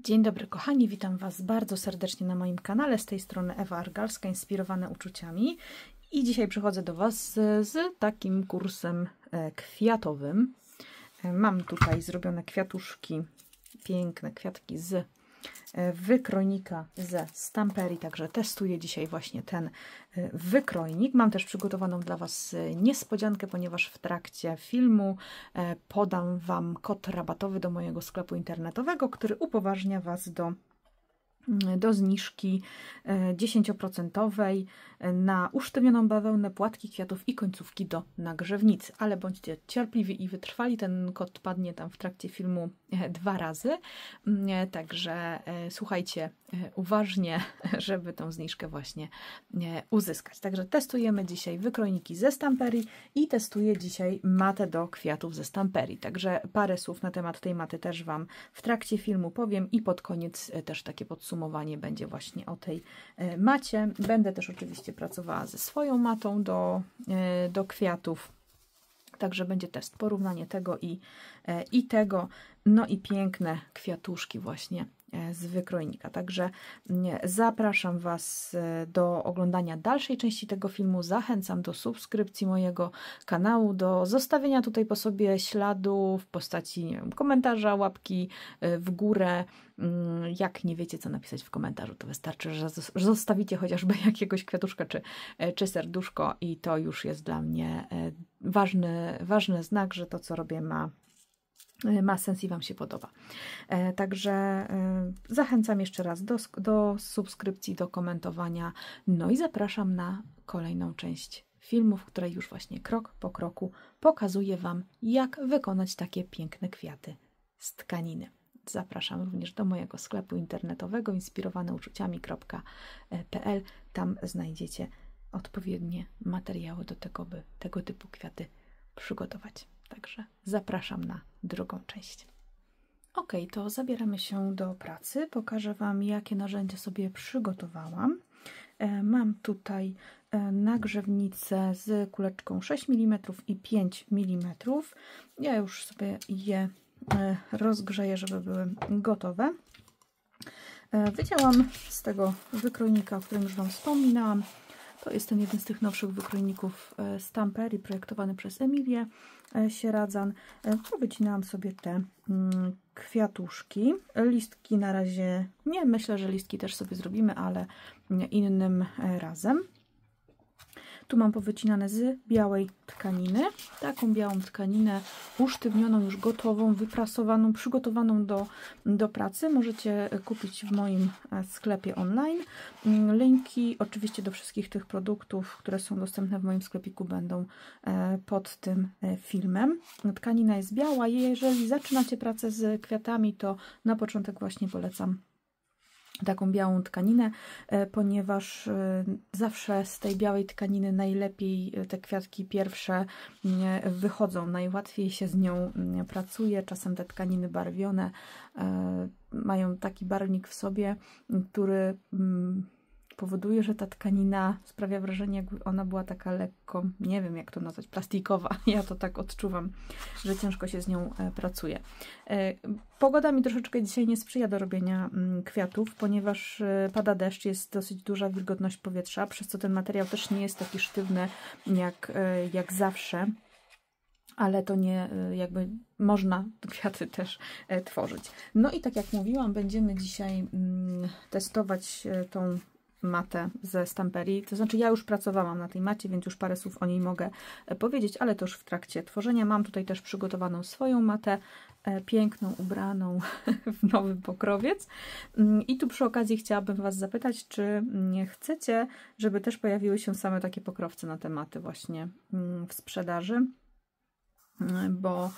Dzień dobry kochani, witam Was bardzo serdecznie na moim kanale. Z tej strony Ewa Argalska, Inspirowane uczuciami. I dzisiaj przychodzę do Was z takim kursem kwiatowym. Mam tutaj zrobione kwiatuszki, piękne kwiatki z wykrojnika ze Stamperii, także testuję dzisiaj właśnie ten wykrojnik. Mam też przygotowaną dla Was niespodziankę, ponieważ w trakcie filmu podam Wam kod rabatowy do mojego sklepu internetowego, który upoważnia Was do zniżki 10% na usztywnioną bawełnę, płatki kwiatów i końcówki do nagrzewnicy. Ale bądźcie cierpliwi i wytrwali, ten kod padnie tam w trakcie filmu 2 razy. Także słuchajcie uważnie, żeby tą zniżkę właśnie uzyskać. Także testujemy dzisiaj wykrojniki ze Stamperii i testuję dzisiaj matę do kwiatów ze Stamperii. Także parę słów na temat tej maty też Wam w trakcie filmu powiem i pod koniec też takie podsumowanie będzie właśnie o tej macie. Będę też oczywiście pracowała ze swoją matą do kwiatów. Także będzie test, porównanie tego i tego. No i piękne kwiatuszki właśnie z wykrojnika. Także zapraszam Was do oglądania dalszej części tego filmu. Zachęcam do subskrypcji mojego kanału, do zostawienia tutaj po sobie śladu w postaci, nie wiem, komentarza, łapki w górę. Jak nie wiecie, co napisać w komentarzu, to wystarczy, że zostawicie chociażby jakiegoś kwiatuszka czy serduszko i to już jest dla mnie ważny znak, że to, co robię, ma sens i Wam się podoba. Także zachęcam jeszcze raz do subskrypcji, do komentowania. No i zapraszam na kolejną część filmu, w której już właśnie krok po kroku pokazuję Wam, jak wykonać takie piękne kwiaty z tkaniny. Zapraszam również do mojego sklepu internetowego inspirowaneuczuciami.pl. Tam znajdziecie odpowiednie materiały do tego, by tego typu kwiaty przygotować. Także zapraszam na drugą część. Ok, to zabieramy się do pracy. Pokażę Wam, jakie narzędzia sobie przygotowałam. Mam tutaj nagrzewnicę z kuleczką 6 mm i 5 mm. Ja już sobie je rozgrzeję, żeby były gotowe. Wycięłam z tego wykrojnika, o którym już Wam wspominałam. To jest ten jeden z tych nowszych wykrojników Stamperii, projektowany przez Emilię Sieradzan. Wycinałam sobie te kwiatuszki. Listki na razie nie, myślę, że listki też sobie zrobimy, ale innym razem. Tu mam powycinane z białej tkaniny. Taką białą tkaninę usztywnioną, już gotową, wyprasowaną, przygotowaną do pracy. Możecie kupić w moim sklepie online. Linki oczywiście do wszystkich tych produktów, które są dostępne w moim sklepiku, będą pod tym filmem. Tkanina jest biała. Jeżeli zaczynacie pracę z kwiatami, to na początek właśnie polecam taką białą tkaninę, ponieważ zawsze z tej białej tkaniny najlepiej te kwiatki pierwsze wychodzą, najłatwiej się z nią pracuje. Czasem te tkaniny barwione mają taki barwnik w sobie, który powoduje, że ta tkanina sprawia wrażenie, jakby ona była taka lekko, nie wiem jak to nazwać, plastikowa. Ja to tak odczuwam, że ciężko się z nią pracuje. Pogoda mi troszeczkę dzisiaj nie sprzyja do robienia kwiatów, ponieważ pada deszcz, jest dosyć duża wilgotność powietrza, przez co ten materiał też nie jest taki sztywny jak zawsze. Ale to nie, jakby można kwiaty też tworzyć. No i tak jak mówiłam, będziemy dzisiaj testować tą matę ze Stamperii. To znaczy ja już pracowałam na tej macie, więc już parę słów o niej mogę powiedzieć, ale to już w trakcie tworzenia. Mam tutaj też przygotowaną swoją matę, piękną, ubraną w nowy pokrowiec. I tu przy okazji chciałabym Was zapytać, czy nie chcecie, żeby też pojawiły się same takie pokrowce na te maty właśnie w sprzedaży. Bo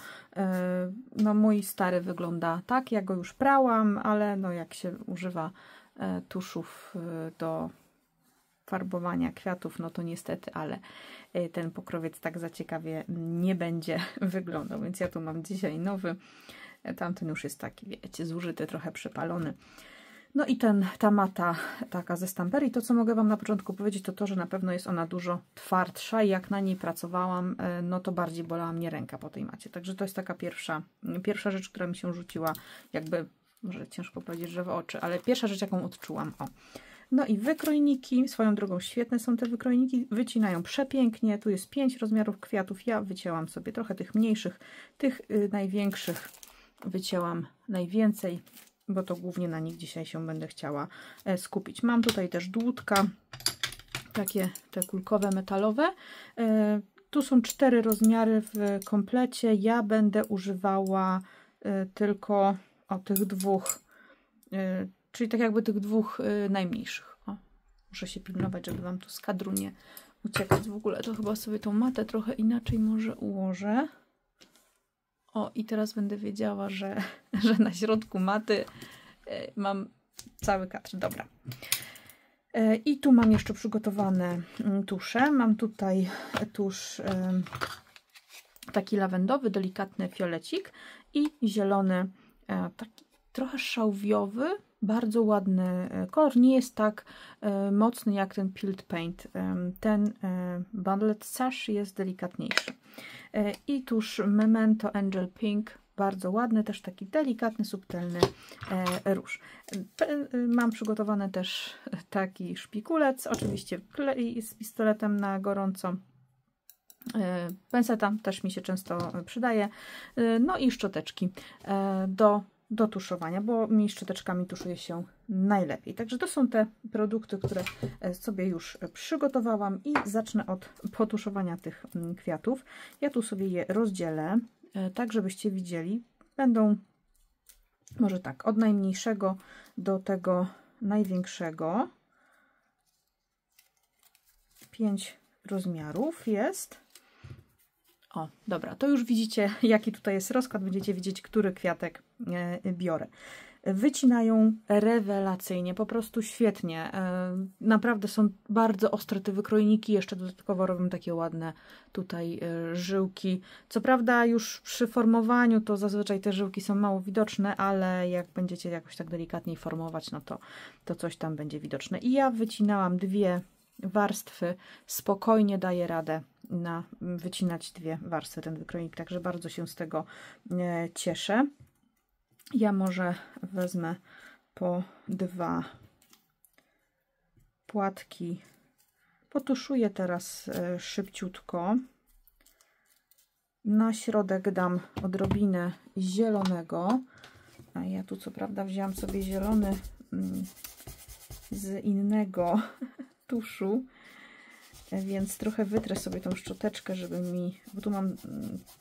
no, mój stary wygląda tak, ja go już prałam, ale no, jak się używa tuszów do farbowania kwiatów, no to niestety, ale ten pokrowiec tak za ciekawie nie będzie wyglądał, więc ja tu mam dzisiaj nowy, tamten już jest taki, wiecie, zużyty, trochę przypalony. No i ta mata taka ze Stamperii, to co mogę Wam na początku powiedzieć, to to, że na pewno jest ona dużo twardsza i jak na niej pracowałam, no to bardziej bolała mnie ręka po tej macie. Także to jest taka pierwsza rzecz, która mi się rzuciła jakby może ciężko powiedzieć, że w oczy, ale pierwsza rzecz, jaką odczułam. O. No i wykrojniki, swoją drogą świetne są te wykrojniki, wycinają przepięknie, tu jest 5 rozmiarów kwiatów, ja wycięłam sobie trochę tych mniejszych, tych największych wycięłam najwięcej, bo to głównie na nich dzisiaj się będę chciała skupić. Mam tutaj też dłutka, takie te kulkowe, metalowe. Tu są 4 rozmiary w komplecie. Ja będę używała tylko tych dwóch, czyli tak jakby tych dwóch najmniejszych. O, muszę się pilnować, żeby Wam tu z kadru nie uciekać. W ogóle to chyba sobie tą matę trochę inaczej może ułożę. O, i teraz będę wiedziała, że na środku maty mam cały kadr. Dobra. I tu mam jeszcze przygotowane tusze. Mam tutaj tusz taki lawendowy, delikatny fiolecik i zielony, taki trochę szałwiowy, bardzo ładny kolor. Nie jest tak mocny jak ten Peeled Paint. Ten Bundled Sash jest delikatniejszy. I tusz Memento Angel Pink, bardzo ładny, też taki delikatny, subtelny róż. Mam przygotowany też taki szpikulec, oczywiście klej z pistoletem na gorąco. Penseta też mi się często przydaje. No i szczoteczki do tuszowania, bo mi szczoteczkami tuszuje się najlepiej. Także to są te produkty, które sobie już przygotowałam i zacznę od potuszowania tych kwiatów. Ja tu sobie je rozdzielę, tak żebyście widzieli. Będą może tak, od najmniejszego do tego największego. 5 rozmiarów jest. O, dobra, to już widzicie, jaki tutaj jest rozkład. Będziecie wiedzieć, który kwiatek biorę. Wycinają rewelacyjnie, po prostu świetnie. Naprawdę są bardzo ostre te wykrojniki. Jeszcze dodatkowo robią takie ładne tutaj żyłki. Co prawda już przy formowaniu to zazwyczaj te żyłki są mało widoczne, ale jak będziecie jakoś tak delikatniej formować, no to coś tam będzie widoczne. I ja wycinałam 2 warstwy, spokojnie daję radę wycinać 2 warstwy ten wykrojnik, także bardzo się z tego cieszę. Ja może wezmę po 2 płatki, potuszuję teraz szybciutko. Na środek dam odrobinę zielonego, a ja tu co prawda wzięłam sobie zielony z innego tuszu, więc trochę wytrę sobie tą szczoteczkę, żeby mi, bo tu mam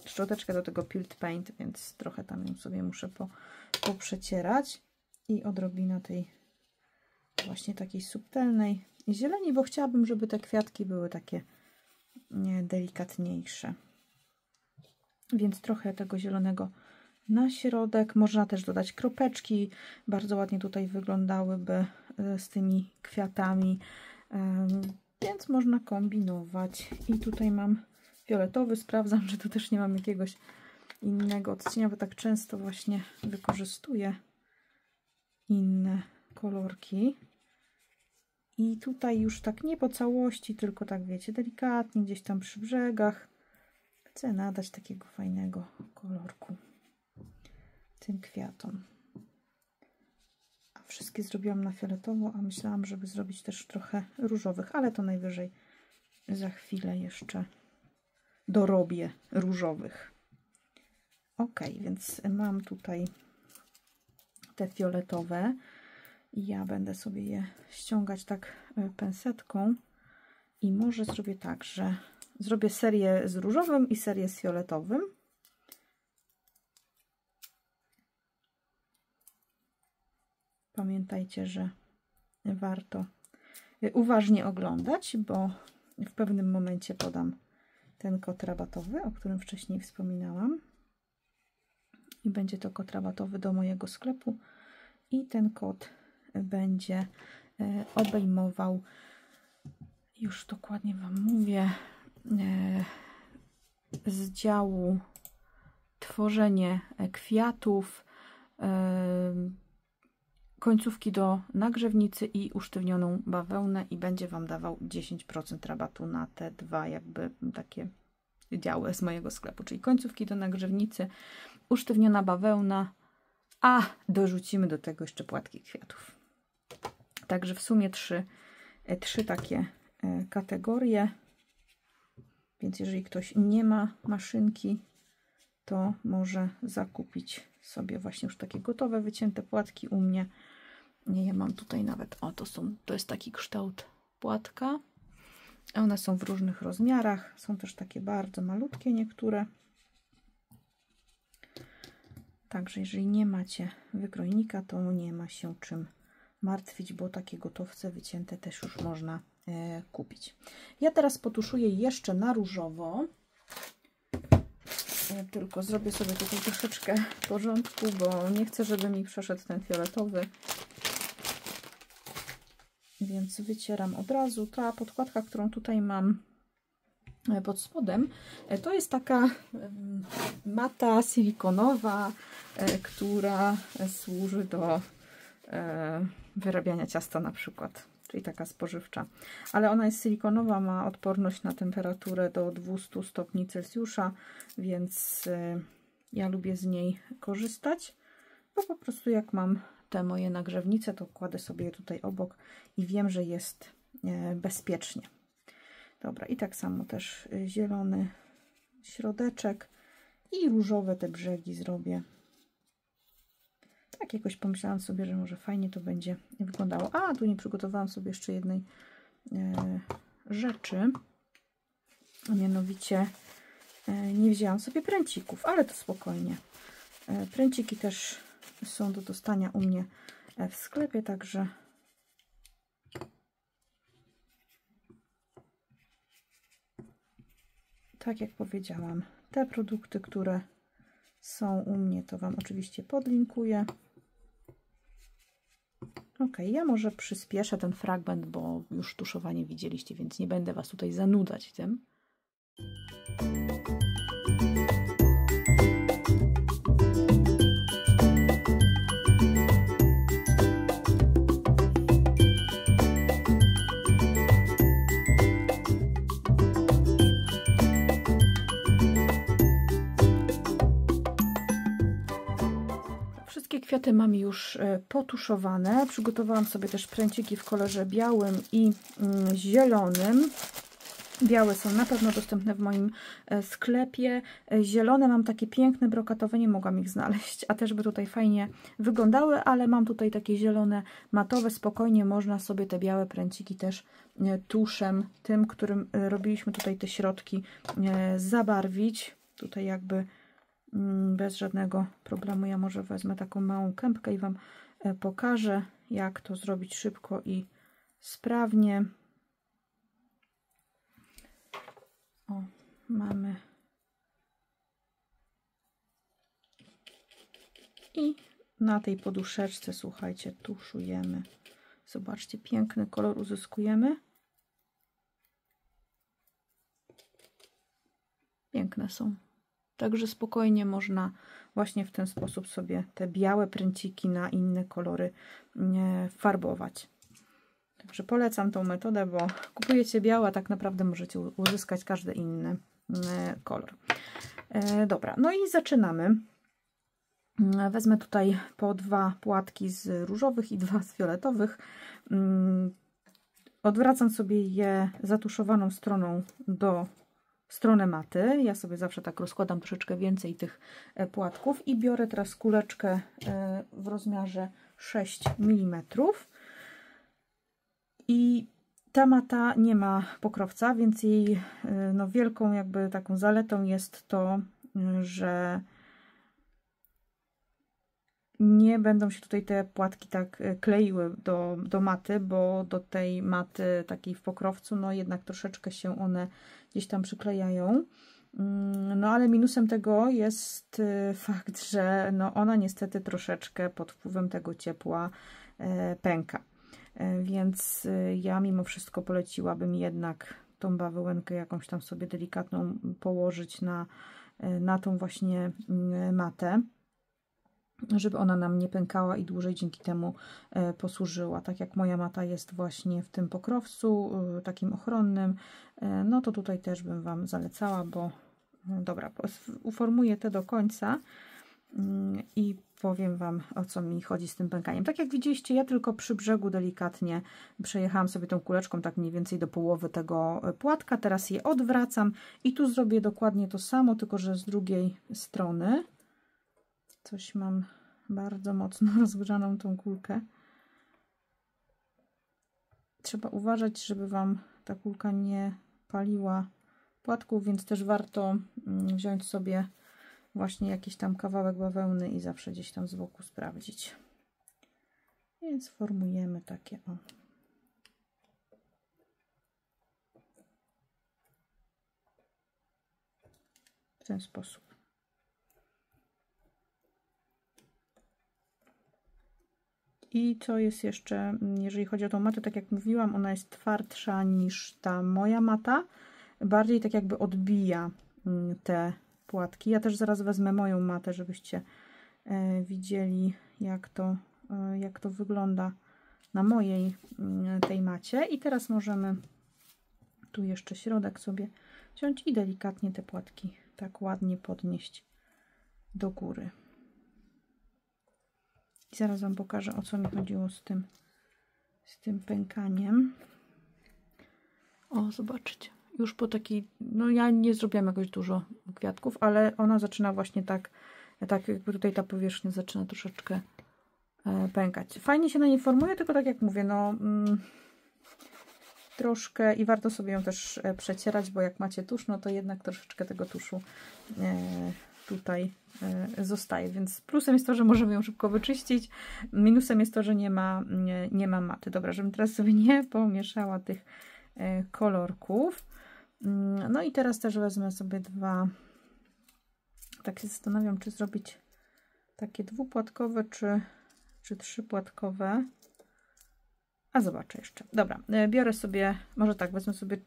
szczoteczkę do tego Peeled Paint, więc trochę tam ją sobie muszę poprzecierać i odrobina tej właśnie takiej subtelnej zieleni, bo chciałabym, żeby te kwiatki były takie delikatniejsze. Więc trochę tego zielonego na środek. Można też dodać kropeczki, bardzo ładnie tutaj wyglądałyby z tymi kwiatami. Więc można kombinować. I tutaj mam fioletowy. Sprawdzam, że tu też nie mam jakiegoś innego odcienia, bo tak często właśnie wykorzystuję inne kolorki. I tutaj już tak nie po całości, tylko tak wiecie, delikatnie gdzieś tam przy brzegach. Chcę nadać takiego fajnego kolorku tym kwiatom. Wszystkie zrobiłam na fioletowo, a myślałam, żeby zrobić też trochę różowych, ale to najwyżej za chwilę jeszcze dorobię różowych. Ok, więc mam tutaj te fioletowe i ja będę sobie je ściągać tak pensetką i może zrobię tak, że zrobię serię z różowym i serię z fioletowym. Pamiętajcie, że warto uważnie oglądać, bo w pewnym momencie podam ten kod rabatowy, o którym wcześniej wspominałam. I będzie to kod rabatowy do mojego sklepu. I ten kod będzie obejmował, już dokładnie Wam mówię, z działu tworzenie kwiatów, końcówki do nagrzewnicy i usztywnioną bawełnę i będzie Wam dawał 10% rabatu na te 2 jakby takie działy z mojego sklepu, czyli końcówki do nagrzewnicy, usztywniona bawełna a dorzucimy do tego jeszcze płatki kwiatów. Także w sumie trzy takie kategorie, więc jeżeli ktoś nie ma maszynki, to może zakupić sobie właśnie już takie gotowe, wycięte płatki u mnie. Ja mam tutaj nawet, o to jest taki kształt płatka. One są w różnych rozmiarach, są też takie bardzo malutkie niektóre. Także jeżeli nie macie wykrojnika, to nie ma się czym martwić, bo takie gotowce wycięte też już można kupić. Ja teraz potuszuję jeszcze na różowo. Tylko zrobię sobie tutaj troszeczkę porządku, bo nie chcę, żeby mi przeszedł ten fioletowy. Więc wycieram od razu. Ta podkładka, którą tutaj mam pod spodem, to jest taka mata silikonowa, która służy do wyrabiania ciasta na przykład, czyli taka spożywcza. Ale ona jest silikonowa, ma odporność na temperaturę do 200 stopni Celsjusza, więc ja lubię z niej korzystać, bo po prostu jak mam te moje nagrzewnice, to kładę sobie je tutaj obok i wiem, że jest bezpiecznie. Dobra, i tak samo też zielony środeczek i różowe te brzegi zrobię. Tak jakoś pomyślałam sobie, że może fajnie to będzie wyglądało. A, tu nie przygotowałam sobie jeszcze jednej rzeczy. A mianowicie nie wzięłam sobie pręcików, ale to spokojnie. Pręciki też są do dostania u mnie w sklepie, także tak jak powiedziałam, te produkty, które są u mnie, to Wam oczywiście podlinkuję. Ok, ja może przyspieszę ten fragment, bo już tuszowanie widzieliście, więc nie będę Was tutaj zanudzać tym. Kwiaty mam już potuszowane. Przygotowałam sobie też pręciki w kolorze białym i zielonym. Białe są na pewno dostępne w moim sklepie. Zielone mam takie piękne, brokatowe, nie mogłam ich znaleźć, a też by tutaj fajnie wyglądały, ale mam tutaj takie zielone, matowe. Spokojnie można sobie te białe pręciki też tuszem, tym, którym robiliśmy tutaj te środki, zabarwić. Tutaj jakby bez żadnego problemu. Ja może wezmę taką małą kępkę i Wam pokażę, jak to zrobić szybko i sprawnie. O, mamy. I na tej poduszeczce, słuchajcie, tuszujemy. Zobaczcie, piękny kolor uzyskujemy. Piękne są. Także spokojnie można właśnie w ten sposób sobie te białe pręciki na inne kolory farbować. Także polecam tą metodę, bo kupujecie białe, a tak naprawdę możecie uzyskać każdy inny kolor. Dobra, no i zaczynamy. Wezmę tutaj po 2 płatki z różowych i 2 z fioletowych. Odwracam sobie je zatuszowaną stroną do stronę maty. Ja sobie zawsze tak rozkładam troszeczkę więcej tych płatków i biorę teraz kuleczkę w rozmiarze 6 mm. I ta mata nie ma pokrowca, więc jej no, wielką jakby taką zaletą jest to, że nie będą się tutaj te płatki tak kleiły do maty, bo do tej maty takiej w pokrowcu, no jednak troszeczkę się one gdzieś tam przyklejają. No ale minusem tego jest fakt, że no ona niestety troszeczkę pod wpływem tego ciepła pęka. Więc ja mimo wszystko poleciłabym jednak tą bawełenkę jakąś tam sobie delikatną położyć na tą właśnie matę, żeby ona nam nie pękała i dłużej dzięki temu posłużyła. Tak jak moja mata jest właśnie w tym pokrowcu takim ochronnym, no to tutaj też bym Wam zalecała, bo dobra, uformuję te do końca i powiem Wam, o co mi chodzi z tym pękaniem. Tak jak widzieliście, ja tylko przy brzegu delikatnie przejechałam sobie tą kuleczką tak mniej więcej do połowy tego płatka. Teraz je odwracam i tu zrobię dokładnie to samo, tylko że z drugiej strony. Coś mam bardzo mocno rozgrzaną tą kulkę. Trzeba uważać, żeby Wam ta kulka nie paliła płatków, więc też warto wziąć sobie właśnie jakiś tam kawałek bawełny i zawsze gdzieś tam z boku sprawdzić. Więc formujemy takie o. W ten sposób. I co jest jeszcze, jeżeli chodzi o tą matę, tak jak mówiłam, ona jest twardsza niż ta moja mata. Bardziej tak jakby odbija te płatki. Ja też zaraz wezmę moją matę, żebyście widzieli, jak to wygląda na mojej tej macie. I teraz możemy tu jeszcze środek sobie wziąć i delikatnie te płatki tak ładnie podnieść do góry. I zaraz Wam pokażę, o co mi chodziło z tym pękaniem. O, zobaczcie. Już po takiej, no ja nie zrobiłam jakoś dużo kwiatków, ale ona zaczyna właśnie tak jakby tutaj ta powierzchnia zaczyna troszeczkę pękać. Fajnie się na niej formuje, tylko tak jak mówię, no troszkę i warto sobie ją też przecierać, bo jak macie tusz, no to jednak troszeczkę tego tuszu tutaj zostaje, więc plusem jest to, że możemy ją szybko wyczyścić, minusem jest to, że nie ma maty. Dobra, żebym teraz sobie nie pomieszała tych kolorków. No i teraz też wezmę sobie dwa, tak się zastanawiam, czy zrobić takie dwupłatkowe, czy trzypłatkowe. A zobaczę jeszcze. Dobra, biorę sobie, może tak, wezmę sobie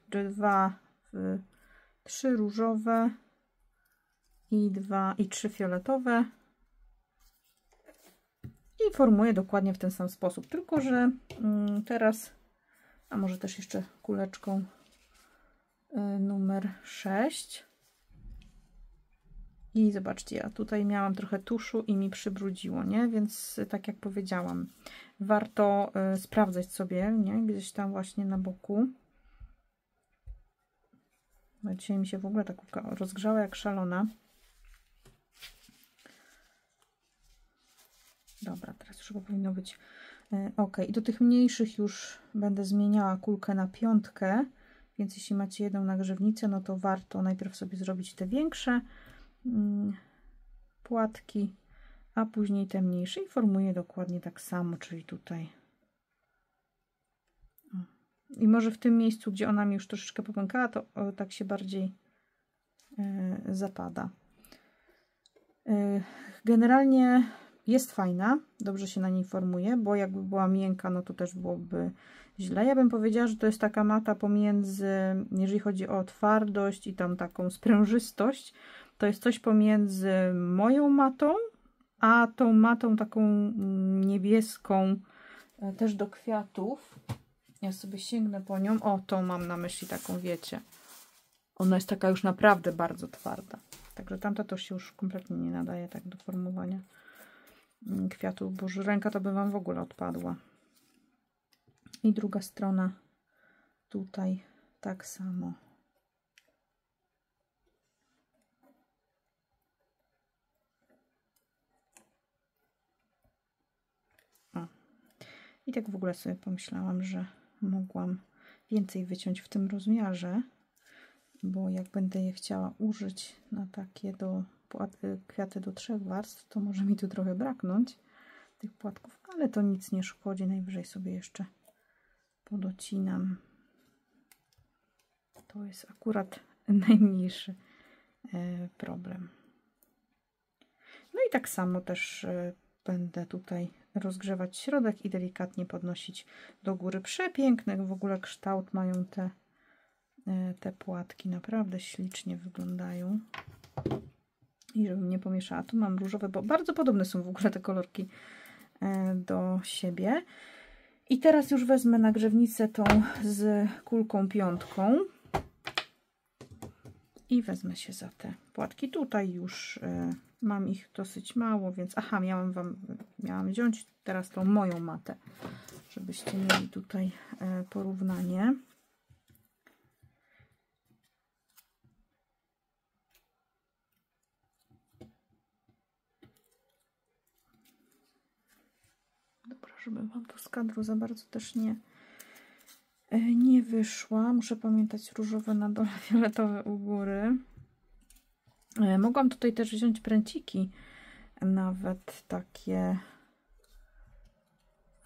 trzy różowe i trzy fioletowe i formuję dokładnie w ten sam sposób, tylko że teraz, a może też jeszcze kuleczką numer 6 i zobaczcie, ja tutaj miałam trochę tuszu i mi przybrudziło, nie? Więc tak jak powiedziałam, warto sprawdzać sobie, nie? Gdzieś tam właśnie na boku. No, dzisiaj mi się w ogóle ta kulka rozgrzała jak szalona. Dobra, teraz już chyba powinno być ok. I do tych mniejszych już będę zmieniała kulkę na piątkę, więc jeśli macie jedną nagrzewnicę, no to warto najpierw sobie zrobić te większe płatki, a później te mniejsze i formuję dokładnie tak samo, czyli tutaj. I może w tym miejscu, gdzie ona mi już troszeczkę popękała, to tak się bardziej zapada. Generalnie jest fajna, dobrze się na niej formuje, bo jakby była miękka, no to też byłoby źle. Ja bym powiedziała, że to jest taka mata pomiędzy, jeżeli chodzi o twardość i tam taką sprężystość, to jest coś pomiędzy moją matą, a tą matą taką niebieską, też do kwiatów. Ja sobie sięgnę po nią. O, tą mam na myśli taką, wiecie. Ona jest taka już naprawdę bardzo twarda. Także tamta to się już kompletnie nie nadaje tak do formowania kwiatów, bo ręka to by Wam w ogóle odpadła. I druga strona tutaj tak samo. O. I tak w ogóle sobie pomyślałam, że mogłam więcej wyciąć w tym rozmiarze, bo jak będę je chciała użyć na takie kwiaty do 3 warstw, to może mi tu trochę braknąć tych płatków, ale to nic nie szkodzi, najwyżej sobie jeszcze podocinam. To jest akurat najmniejszy problem. No i tak samo też będę tutaj rozgrzewać środek i delikatnie podnosić do góry. Przepiękny w ogóle kształt mają te płatki, naprawdę ślicznie wyglądają. I żebym nie pomieszała, tu mam różowe, bo bardzo podobne są w ogóle te kolorki do siebie. I teraz już wezmę nagrzewnicę tą z kulką piątką I wezmę się za te płatki. Tutaj już mam ich dosyć mało, więc aha, miałam wziąć teraz tą moją matę, żebyście mieli tutaj porównanie. Dobra, żeby wam tu z kadru za bardzo też nie wyszła. Muszę pamiętać, różowe na dole, fioletowe u góry. Mogłam tutaj też wziąć pręciki, nawet takie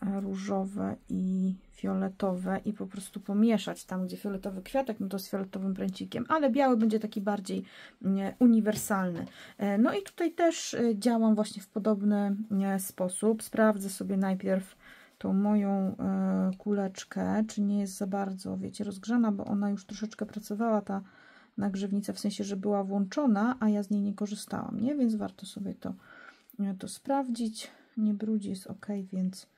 różowe i fioletowe i po prostu pomieszać tam, gdzie fioletowy kwiatek, no to z fioletowym pręcikiem, ale biały będzie taki bardziej uniwersalny. No i tutaj też działam właśnie w podobny sposób. Sprawdzę sobie najpierw tą moją kuleczkę, czy nie jest za bardzo, wiecie, rozgrzana, bo ona już troszeczkę pracowała, ta nagrzewnica, w sensie, że była włączona, a ja z niej nie korzystałam, nie? Więc warto sobie to sprawdzić. Nie brudzi, jest ok, więc...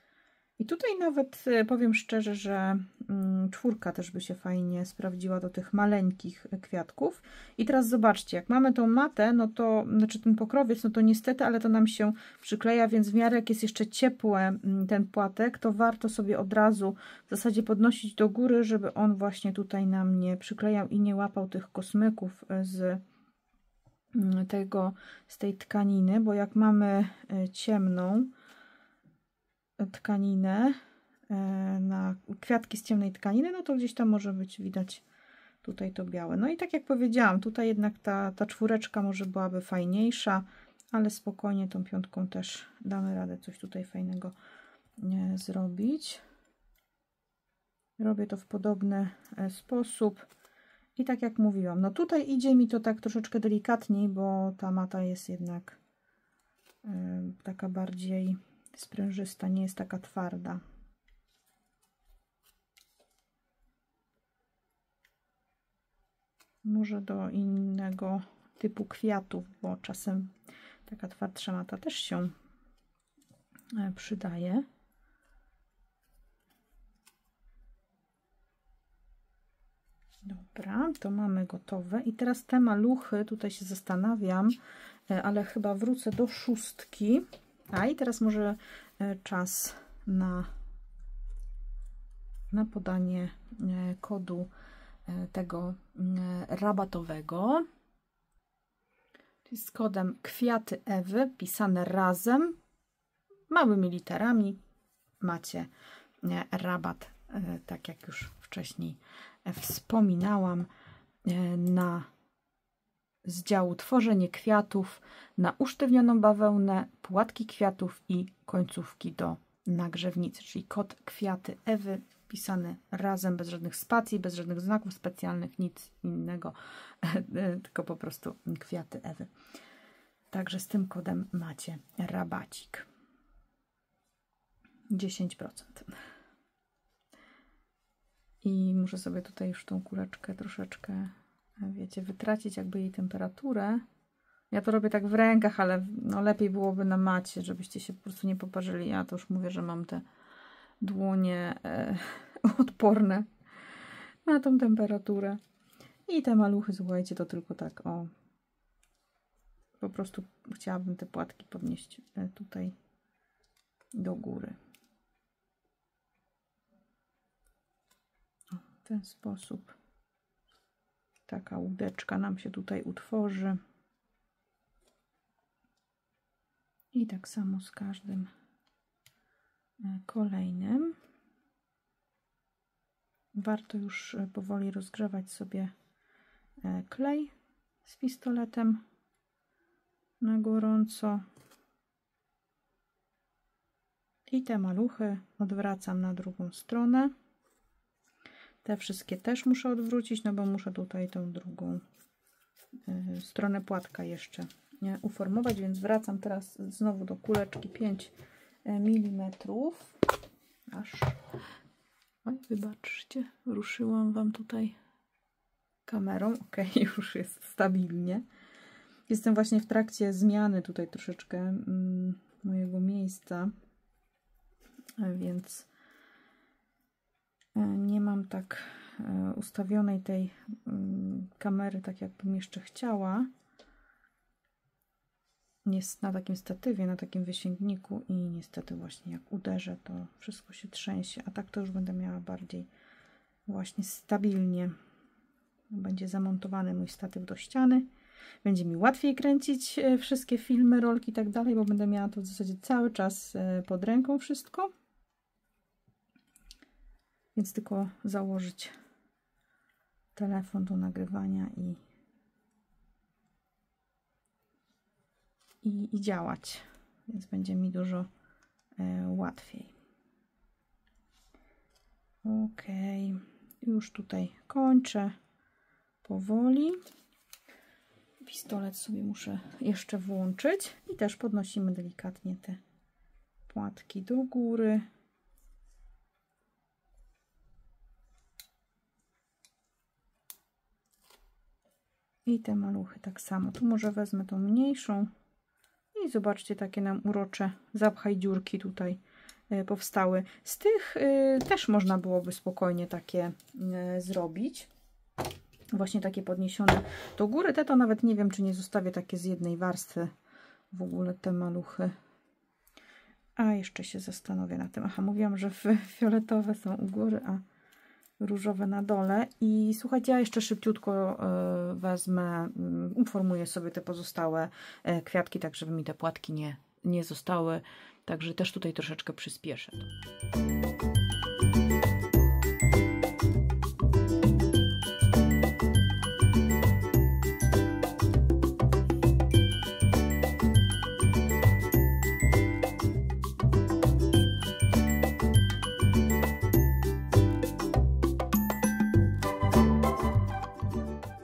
I tutaj nawet powiem szczerze, że czwórka też by się fajnie sprawdziła do tych maleńkich kwiatków. I teraz zobaczcie, jak mamy tą matę, no to, znaczy ten pokrowiec, no to niestety, ale to nam się przykleja, więc w miarę jak jest jeszcze ciepły ten płatek, to warto sobie od razu w zasadzie podnosić do góry, żeby on właśnie tutaj nam nie przyklejał i nie łapał tych kosmyków z tej tkaniny, bo jak mamy ciemną tkaninę, na kwiatki z ciemnej tkaniny, no to gdzieś tam może być widać tutaj to białe. No i tak jak powiedziałam, tutaj jednak ta czwóreczka może byłaby fajniejsza, ale spokojnie tą piątką też damy radę coś tutaj fajnego zrobić. Robię to w podobny sposób i tak jak mówiłam, no tutaj idzie mi to tak troszeczkę delikatniej, bo ta mata jest jednak taka bardziej sprężysta, nie jest taka twarda. Może do innego typu kwiatów, bo czasem taka twardsza mata też się przydaje. Dobra, to mamy gotowe. I teraz te maluchy, tutaj się zastanawiam, ale chyba wrócę do szóstki. A i teraz może czas na podanie kodu tego rabatowego. Czyli z kodem Kwiaty Ewy, pisane razem, małymi literami, macie rabat, tak jak już wcześniej wspominałam, z działu Tworzenie kwiatów na usztywnioną bawełnę, płatki kwiatów i końcówki do nagrzewnicy, czyli kod Kwiaty Ewy pisany razem, bez żadnych spacji, bez żadnych znaków specjalnych, nic innego, tylko po prostu Kwiaty Ewy. Także z tym kodem macie rabacik 10%. I muszę sobie tutaj już tą kuleczkę troszeczkę, wiecie, wytracić jakby jej temperaturę. Ja to robię tak w rękach, ale no lepiej byłoby na macie, żebyście się po prostu nie poparzyli. Ja to już mówię, że mam te dłonie odporne na tą temperaturę. I te maluchy, słuchajcie, to tylko tak o. Po prostu chciałabym te płatki podnieść tutaj do góry. O, w ten sposób taka łódeczka nam się tutaj utworzy. I tak samo z każdym kolejnym. Warto już powoli rozgrzewać sobie klej z pistoletem na gorąco. I te maluchy odwracam na drugą stronę. Te wszystkie też muszę odwrócić, no bo muszę tutaj tą drugą stronę płatka jeszcze uformować, więc wracam teraz znowu do kuleczki 5 mm. Aż. Oj, wybaczcie, ruszyłam wam tutaj kamerą. Ok, już jest stabilnie. Jestem właśnie w trakcie zmiany tutaj troszeczkę mojego miejsca, więc nie mam tak ustawionej tej kamery, tak jakbym jeszcze chciała. Jest na takim statywie, na takim wysięgniku i niestety właśnie jak uderzę, to wszystko się trzęsie, a tak to już będę miała bardziej właśnie stabilnie. Będzie zamontowany mój statyw do ściany. Będzie mi łatwiej kręcić wszystkie filmy, rolki i tak dalej, bo będę miała to w zasadzie cały czas pod ręką wszystko. Więc tylko założyć telefon do nagrywania i działać. Więc będzie mi dużo łatwiej. Ok, już tutaj kończę powoli. Pistolet sobie muszę jeszcze włączyć i też podnosimy delikatnie te płatki do góry. I te maluchy tak samo. Tu może wezmę tą mniejszą i zobaczcie, takie nam urocze zapchaj dziurki tutaj powstały. Z tych też można byłoby spokojnie takie zrobić. Właśnie takie podniesione do góry. Te to nawet nie wiem, czy nie zostawię takie z jednej warstwy w ogóle te maluchy. A jeszcze się zastanowię nad tym. Aha, mówiłam, że fioletowe są u góry, a różowe na dole. I słuchajcie, ja jeszcze szybciutko wezmę, uformuję sobie te pozostałe kwiatki, tak żeby mi te płatki nie zostały. Także też tutaj troszeczkę przyspieszę.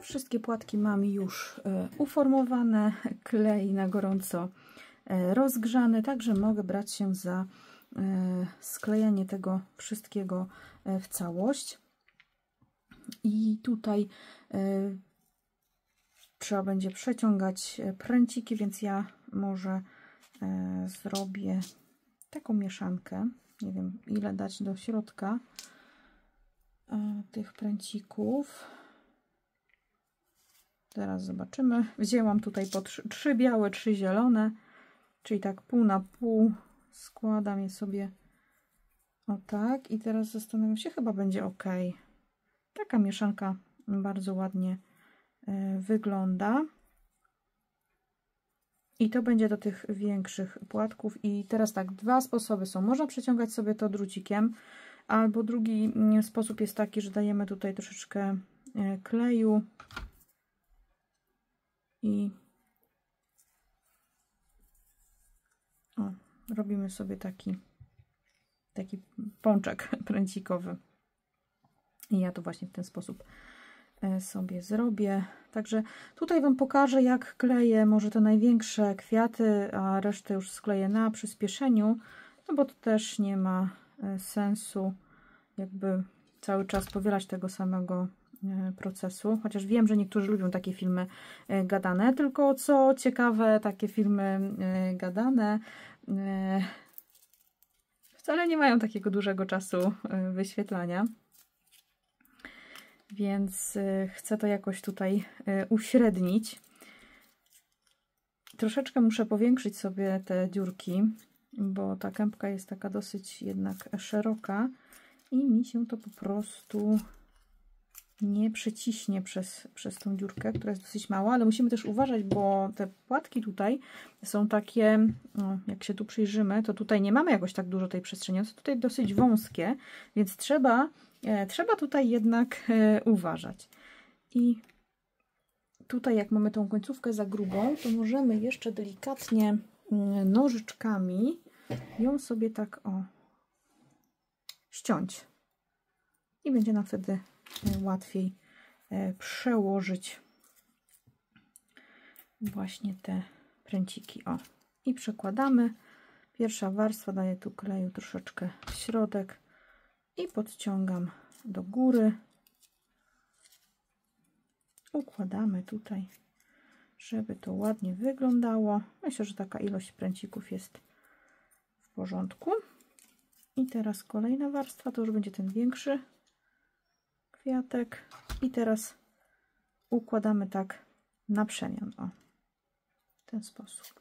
Wszystkie płatki mam już uformowane, klej na gorąco rozgrzany, także mogę brać się za sklejanie tego wszystkiego w całość. I tutaj trzeba będzie przeciągać pręciki, więc ja może zrobię taką mieszankę. Nie wiem, ile dać do środka tych pręcików. Teraz zobaczymy. Wzięłam tutaj po 3 białe, 3 zielone, czyli tak pół na pół. Składam je sobie o tak i teraz zastanawiam się, chyba będzie ok. Taka mieszanka bardzo ładnie wygląda. I to będzie do tych większych płatków. I teraz tak, 2 sposoby są. Można przeciągać sobie to drucikiem, albo drugi sposób jest taki, że dajemy tutaj troszeczkę kleju i robimy sobie taki pączek pręcikowy. I ja to właśnie w ten sposób sobie zrobię. Także tutaj Wam pokażę, jak kleję może te największe kwiaty, a resztę już skleję na przyspieszeniu, no bo to też nie ma sensu jakby cały czas powielać tego samego procesu, chociaż wiem, że niektórzy lubią takie filmy gadane, tylko co ciekawe, takie filmy gadane wcale nie mają takiego dużego czasu wyświetlania, więc chcę to jakoś tutaj uśrednić. Troszeczkę muszę powiększyć sobie te dziurki, bo ta kępka jest taka dosyć jednak szeroka i mi się to po prostu nie przeciśnie przez tą dziurkę, która jest dosyć mała, ale musimy też uważać, bo te płatki tutaj są takie, no, jak się tu przyjrzymy, to tutaj nie mamy jakoś tak dużo tej przestrzeni, są tutaj dosyć wąskie, więc trzeba tutaj jednak uważać. I tutaj jak mamy tą końcówkę za grubą, to możemy jeszcze delikatnie nożyczkami ją sobie tak ściąć. I będzie nam wtedy łatwiej przełożyć właśnie te pręciki. I przekładamy. Pierwsza warstwa, daję tu kleju troszeczkę w środek i podciągam do góry. Układamy tutaj, żeby to ładnie wyglądało. Myślę, że taka ilość pręcików jest w porządku. I teraz kolejna warstwa, to już będzie ten większy kwiatek i teraz układamy tak na przemian. O, w ten sposób.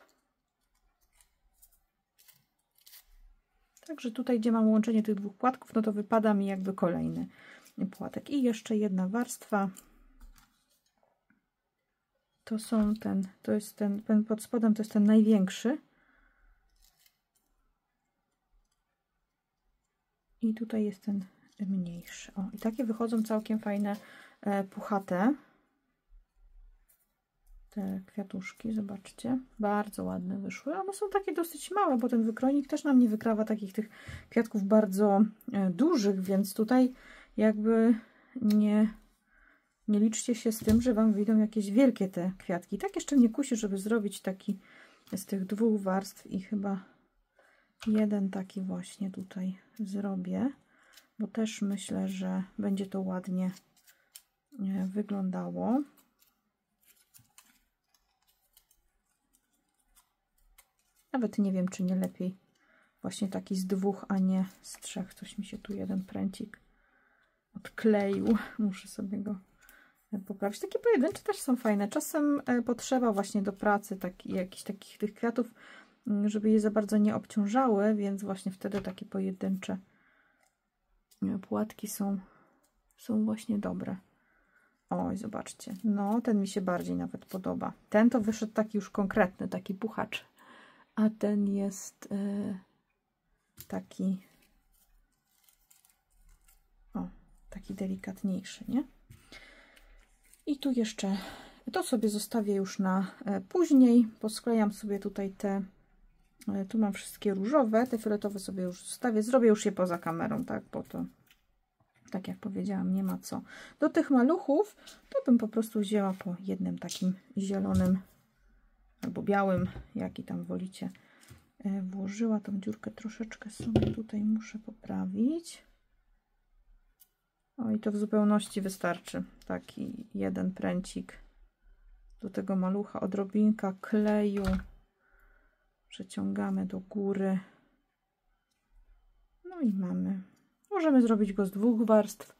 Także tutaj, gdzie mam łączenie tych dwóch płatków, no to wypada mi jakby kolejny płatek. I jeszcze jedna warstwa. To jest ten pod spodem, to jest ten największy. I tutaj jest ten mniejszy. O, i takie wychodzą całkiem fajne, puchate. Te kwiatuszki, zobaczcie, bardzo ładne wyszły. One są takie dosyć małe, bo ten wykrojnik też nam nie wykrawa takich tych kwiatków bardzo dużych, więc tutaj jakby nie liczcie się z tym, że Wam wyjdą jakieś wielkie te kwiatki. Tak jeszcze mnie kusi, żeby zrobić taki z tych dwóch warstw i chyba jeden taki właśnie tutaj zrobię, bo też myślę, że będzie to ładnie wyglądało. Nawet nie wiem, czy nie lepiej właśnie taki z dwóch, a nie z trzech. Coś mi się tu jeden pręcik odkleił. Muszę sobie go poprawić. Takie pojedyncze też są fajne. Czasem potrzeba właśnie do pracy jakichś takich tych kwiatów, żeby je za bardzo nie obciążały, więc właśnie wtedy takie pojedyncze płatki są właśnie dobre. Oj, zobaczcie. No, ten mi się bardziej nawet podoba. Ten to wyszedł taki już konkretny, taki puchacz. A ten jest taki delikatniejszy, nie? I tu jeszcze, to sobie zostawię już na później. Posklejam sobie tutaj tu mam wszystkie różowe, te fioletowe sobie już zostawię. Zrobię już je poza kamerą, tak? Bo to, tak jak powiedziałam, nie ma co. Do tych maluchów to bym po prostu wzięła po jednym takim zielonym albo białym, jaki tam wolicie. Włożyła tą dziurkę, troszeczkę sobie tutaj muszę poprawić. O, i to w zupełności wystarczy. Taki jeden pręcik do tego malucha, odrobinka kleju. Przeciągamy do góry. No i mamy. Możemy zrobić go z dwóch warstw.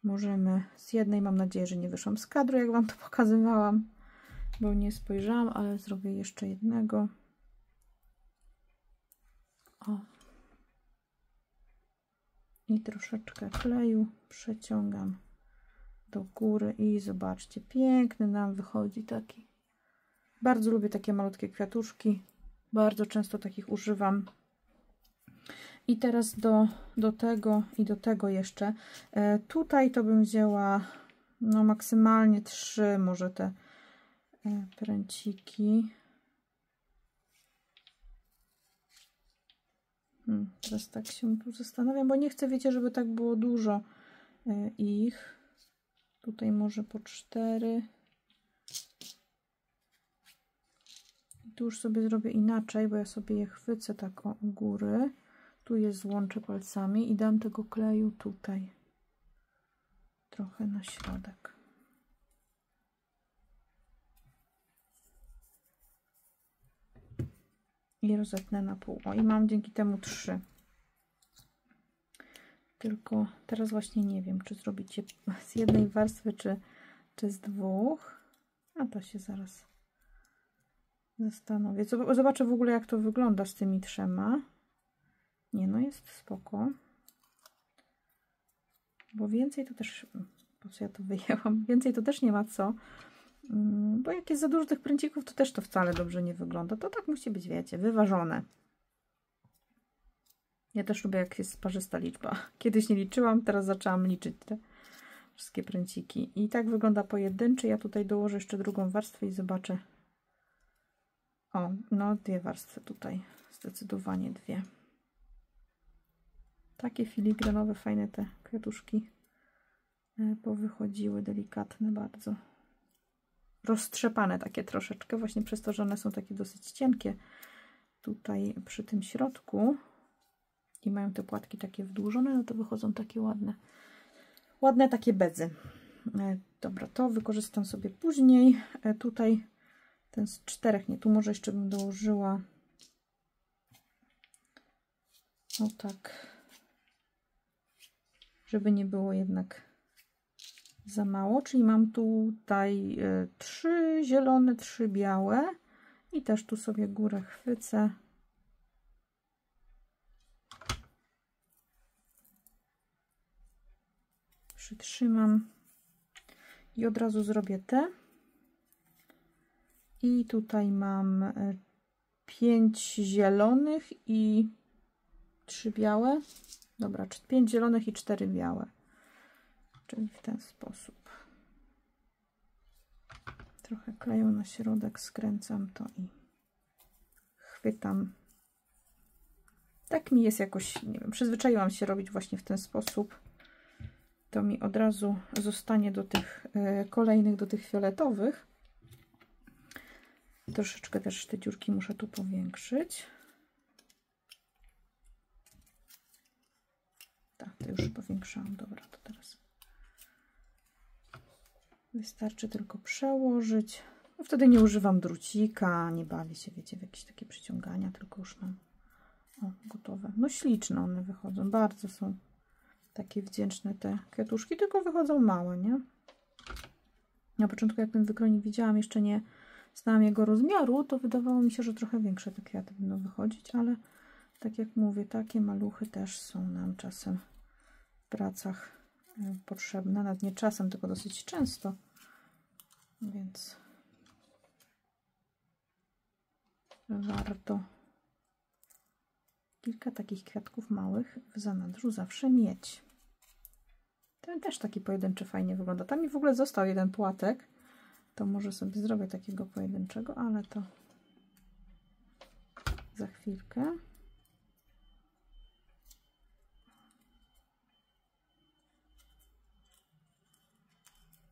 Możemy z jednej. Mam nadzieję, że nie wyszłam z kadru, jak Wam to pokazywałam, bo nie spojrzałam, ale zrobię jeszcze jednego. O. I troszeczkę kleju przeciągam do góry i zobaczcie, piękny nam wychodzi taki. Bardzo lubię takie malutkie kwiatuszki. Bardzo często takich używam. I teraz do tego i do tego jeszcze. Tutaj to bym wzięła no maksymalnie 3 może te pręciki. Teraz tak się tu zastanawiam, bo nie chcę, wiecie, żeby tak było dużo ich. Tutaj może po 4. I tu już sobie zrobię inaczej, bo ja sobie je chwycę tak u góry. Tu je złączę palcami i dam tego kleju tutaj. Trochę na środek. I rozetnę na pół. O, i mam dzięki temu 3. Tylko teraz właśnie nie wiem, czy zrobić je z jednej warstwy, czy z dwóch. A to się zaraz zastanowię. Zobaczę w ogóle, jak to wygląda z tymi 3. Nie, no jest spoko. Bo więcej to też... Po co ja to wyjęłam? Więcej to też nie ma co. Bo jak jest za dużo tych pręcików, to też to wcale dobrze nie wygląda. To tak musi być, wiecie, wyważone. Ja też lubię, jak jest parzysta liczba. Kiedyś nie liczyłam, teraz zaczęłam liczyć te wszystkie pręciki. I tak wygląda pojedynczy. Ja tutaj dołożę jeszcze drugą warstwę i zobaczę. O, no 2 warstwy tutaj. Zdecydowanie 2. Takie filigranowe, fajne te kwiatuszki powychodziły, delikatne bardzo. Roztrzepane takie troszeczkę, właśnie przez to, że one są takie dosyć cienkie tutaj przy tym środku i mają te płatki takie wydłużone, no to wychodzą takie ładne takie bezy. Dobra, to wykorzystam sobie później. Tutaj ten z 4, nie, tu może jeszcze bym dołożyła o tak, żeby nie było jednak za mało, czyli mam tutaj 3 zielone, 3 białe i też tu sobie górę chwycę. Przytrzymam i od razu zrobię te. I tutaj mam 5 zielonych i 3 białe. Dobra, 5 zielonych i 4 białe. Czyli w ten sposób. Trochę kleju na środek, skręcam to i chwytam. Tak mi jest jakoś, nie wiem, przyzwyczaiłam się robić właśnie w ten sposób. To mi od razu zostanie do tych kolejnych, do tych fioletowych. Troszeczkę też te dziurki muszę tu powiększyć. Tak, to już powiększałam. Dobra, to teraz wystarczy tylko przełożyć. No wtedy nie używam drucika, nie bawię się, wiecie, w jakieś takie przyciągania, tylko już mam gotowe. No śliczne one wychodzą, bardzo są takie wdzięczne te kwiatuszki, tylko wychodzą małe, nie? Na początku jak ten wykrojnik widziałam, jeszcze nie znałam jego rozmiaru, to wydawało mi się, że trochę większe te kwiaty będą wychodzić, ale tak jak mówię, takie maluchy też są nam czasem w pracach potrzebne, nawet nie czasem, tylko dosyć często, więc warto kilka takich kwiatków małych w zanadrzu zawsze mieć. Ten też taki pojedynczy fajnie wygląda. Tam mi w ogóle został jeden płatek, to może sobie zrobię takiego pojedynczego, ale to za chwilkę.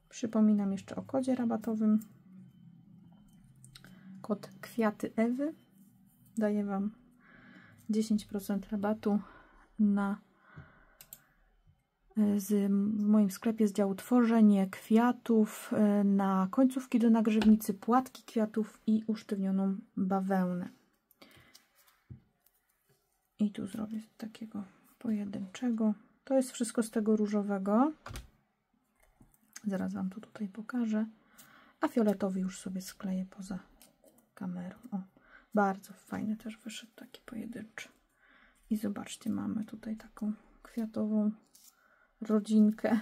Przypominam jeszcze o kodzie rabatowym. Kod Kwiaty Ewy daje Wam 10% rabatu w moim sklepie z działu tworzenie kwiatów na końcówki do nagrzewnicy, płatki kwiatów i usztywnioną bawełnę. I tu zrobię takiego pojedynczego. To jest wszystko z tego różowego. Zaraz Wam to tutaj pokażę. A fioletowy już sobie skleję poza kamerą. O, bardzo fajny też wyszedł taki pojedynczy. I zobaczcie, mamy tutaj taką kwiatową rodzinkę.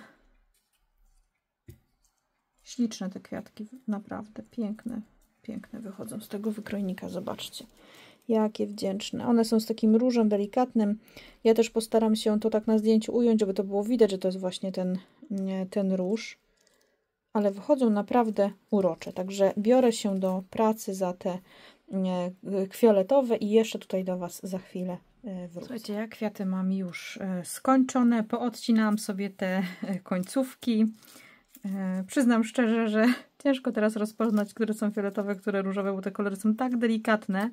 Śliczne te kwiatki, naprawdę piękne, piękne wychodzą z tego wykrojnika. Zobaczcie, jakie wdzięczne. One są z takim różem delikatnym. Ja też postaram się to tak na zdjęciu ująć, żeby to było widać, że to jest właśnie ten róż. Ale wychodzą naprawdę urocze. Także biorę się do pracy za te fioletowe i jeszcze tutaj do Was za chwilę wrócę. Słuchajcie, ja kwiaty mam już skończone. Poodcinałam sobie te końcówki. Przyznam szczerze, że ciężko teraz rozpoznać, które są fioletowe, które różowe, bo te kolory są tak delikatne,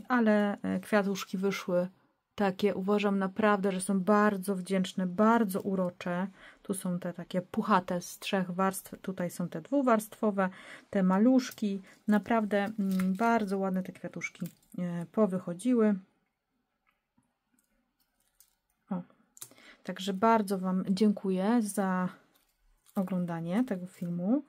ale kwiatuszki wyszły takie, uważam naprawdę, że są bardzo wdzięczne, bardzo urocze. Tu są te takie puchate z 3 warstw, tutaj są te dwuwarstwowe, te maluszki. Naprawdę bardzo ładne te kwiatuszki powychodziły. O. Także bardzo Wam dziękuję za oglądanie tego filmu.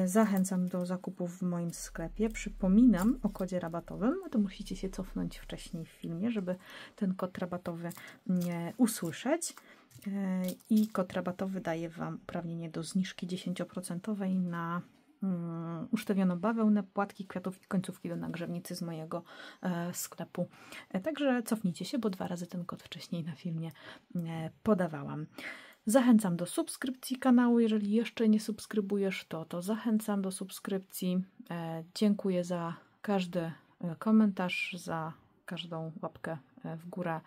Zachęcam do zakupów w moim sklepie. Przypominam o kodzie rabatowym, no to musicie się cofnąć wcześniej w filmie, żeby ten kod rabatowy usłyszeć. I kod rabatowy daje Wam uprawnienie do zniżki 10% na usztywioną bawełnę, płatki kwiatów i końcówki do nagrzewnicy z mojego sklepu. Także cofnijcie się, bo 2 razy ten kod wcześniej na filmie podawałam. Zachęcam do subskrypcji kanału, jeżeli jeszcze nie subskrybujesz, to zachęcam do subskrypcji. Dziękuję za każdy komentarz, za każdą łapkę w górę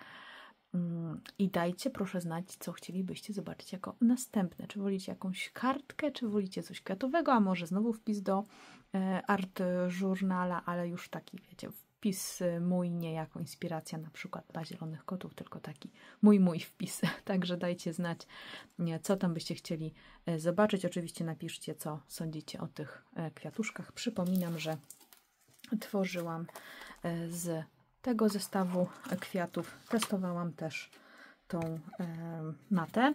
i dajcie proszę znać, co chcielibyście zobaczyć jako następne. Czy wolicie jakąś kartkę, czy wolicie coś kwiatowego, a może znowu wpis do art journala, ale już taki, wiecie, wpis mój, nie jako inspiracja na przykład dla zielonych kotów, tylko taki mój wpis. Także dajcie znać, co tam byście chcieli zobaczyć. Oczywiście napiszcie, co sądzicie o tych kwiatuszkach. Przypominam, że tworzyłam z tego zestawu kwiatów. Testowałam też tą matę.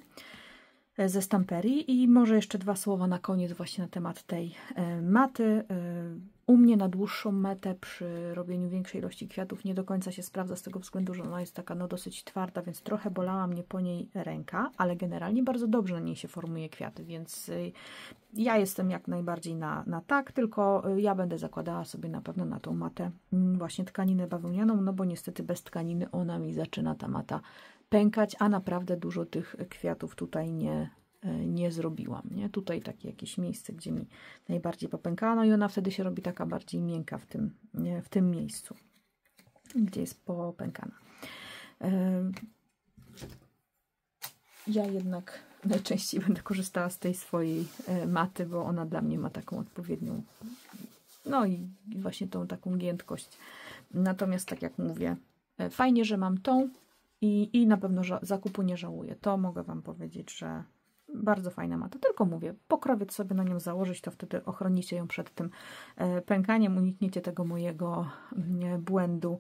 ze Stamperii. I może jeszcze 2 słowa na koniec właśnie na temat tej maty. U mnie na dłuższą metę przy robieniu większej ilości kwiatów nie do końca się sprawdza z tego względu, że ona jest taka no dosyć twarda, więc trochę bolała mnie po niej ręka, ale generalnie bardzo dobrze na niej się formuje kwiaty, więc ja jestem jak najbardziej na tak, tylko ja będę zakładała sobie na pewno na tą matę właśnie tkaninę bawełnianą, no bo niestety bez tkaniny ona mi zaczyna ta mata pękać, a naprawdę dużo tych kwiatów tutaj nie zrobiłam. Nie? Tutaj takie jakieś miejsce, gdzie mi najbardziej popękano i ona wtedy się robi taka bardziej miękka w tym miejscu, gdzie jest popękana. Ja jednak najczęściej będę korzystała z tej swojej maty, bo ona dla mnie ma taką odpowiednią, no i właśnie tą taką giętkość. Natomiast tak jak mówię, fajnie, że mam tą i na pewno zakupu nie żałuję. To mogę Wam powiedzieć, że bardzo fajna mata. Tylko mówię, pokrowiec sobie na nią założyć, to wtedy ochronicie ją przed tym pękaniem, unikniecie tego mojego błędu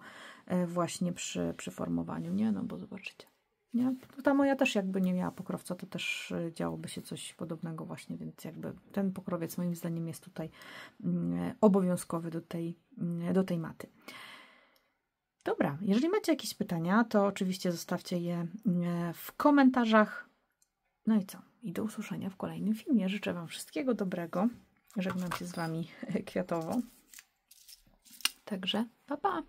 właśnie przy formowaniu, nie? No bo zobaczycie. Nie? Ta moja też jakby nie miała pokrowca, to też działoby się coś podobnego właśnie, więc jakby ten pokrowiec moim zdaniem jest tutaj obowiązkowy do tej maty. Dobra, jeżeli macie jakieś pytania, to oczywiście zostawcie je w komentarzach. No i co? I do usłyszenia w kolejnym filmie. Życzę Wam wszystkiego dobrego. Żegnam się z Wami kwiatowo. Także pa, pa!